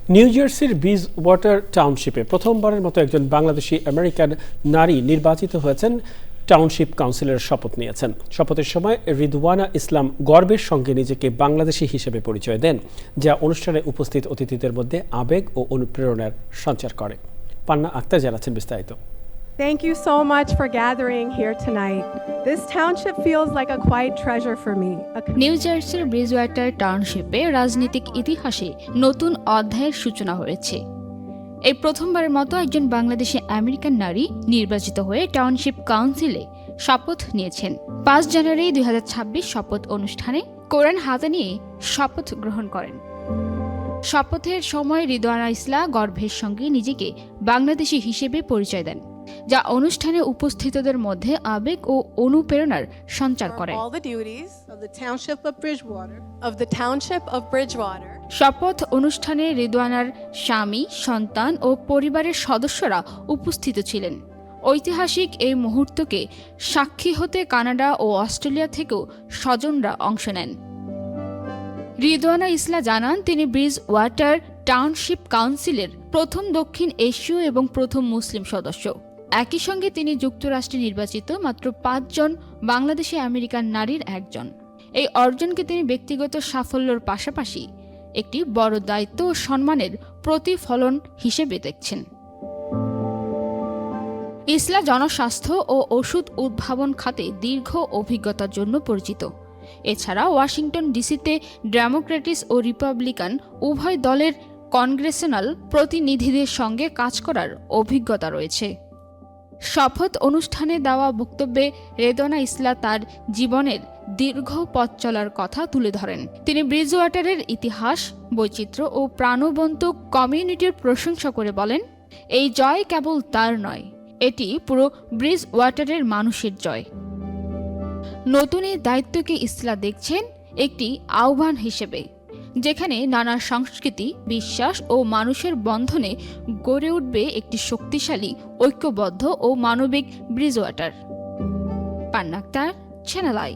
New জার্সির bridge water টাউনশিপে প্রথমবারের মতো একজন বাংলাদেশি আমেরিকান নারী নির্বাচিত হয়েছেন। টাউনশিপ কাউন্সিলের শপথ নিয়েছেন। শপথের সময় রিদওয়ানা ইসলাম গর্বের সঙ্গে নিজেকে বাংলাদেশি হিসেবে পরিচয় দেন, যা অনুষ্ঠানে উপস্থিত অতিথিদের মধ্যে আবেগ ও অনুপ্রেরণার সঞ্চার করে। পান্না আক্তার জানাচ্ছেন বিস্তারিত। Thank you so much for gathering here tonight. This township feels like a quiet treasure for me. New জার্সির ব্রিজওয়াটার টাউনশিপে রাজনৈতিক ইতিহাসে নতুন অধ্যায়ের সূচনা হয়েছে। এই প্রথমবারের মতো একজন বাংলাদেশি আমেরিকান নারী নির্বাচিত হয়ে টাউনশিপ কাউন্সিলে শপথ নিয়েছেন। 5 জানুয়ারি 2026 শপথ অনুষ্ঠানে কোরআন হাতে নিয়ে শপথ গ্রহণ করেন। শপথের সময় রিদওয়ানা ইসলাম গর্বের সঙ্গে নিজেকে বাংলাদেশি হিসেবে পরিচয় দেন, যা অনুষ্ঠানে উপস্থিতদের মধ্যে আবেগ ও অনুপ্রেরণার সঞ্চার করে। শপথ অনুষ্ঠানে রিদওয়ানার স্বামী, সন্তান ও পরিবারের সদস্যরা উপস্থিত ছিলেন। ঐতিহাসিক এই মুহূর্তকে সাক্ষী হতে কানাডা ও অস্ট্রেলিয়া থেকেও স্বজনরা অংশ নেন। রিদওয়ানা ইসলাম জানান, তিনি ব্রিজ ওয়াটার টাউনশিপ কাউন্সিলের প্রথম দক্ষিণ এশীয় এবং প্রথম মুসলিম সদস্য। একই সঙ্গে তিনি যুক্তরাষ্ট্রে নির্বাচিত মাত্র 5 জন বাংলাদেশি আমেরিকান নারীর একজন। এই অর্জনকে তিনি ব্যক্তিগত সাফল্যের পাশাপাশি একটি বড় দায়িত্ব ও সম্মানের প্রতিফলন হিসেবে দেখছেন। ইসলাম জনস্বাস্থ্য ও ওষুধ উদ্ভাবন খাতে দীর্ঘ অভিজ্ঞতার জন্য পরিচিত। এছাড়া ওয়াশিংটন ডিসিতে ডেমোক্রেটিস ও রিপাবলিকান উভয় দলের কনগ্রেশনাল প্রতিনিধিদের সঙ্গে কাজ করার অভিজ্ঞতা রয়েছে। শপথ অনুষ্ঠানে দেওয়া বক্তব্যে রিদওয়ানা ইসলাম তার জীবনের দীর্ঘ পথ চলার কথা তুলে ধরেন। তিনি ব্রিজওয়াটারের ইতিহাস, বৈচিত্র্য ও প্রাণবন্ত কমিউনিটির প্রশংসা করে বলেন, এই জয় কেবল তার নয়, এটি পুরো ব্রিজওয়াটারের মানুষের জয়। নতুন এই দায়িত্বকে ইসলাম দেখছেন একটি আহ্বান হিসেবে, যেখানে নানা সংস্কৃতি, বিশ্বাস ও মানুষের বন্ধনে গড়ে উঠবে একটি শক্তিশালী, ঐক্যবদ্ধ ও মানবিক ব্রিজওয়াটার। পান্না আক্তার, চ্যানেল আই।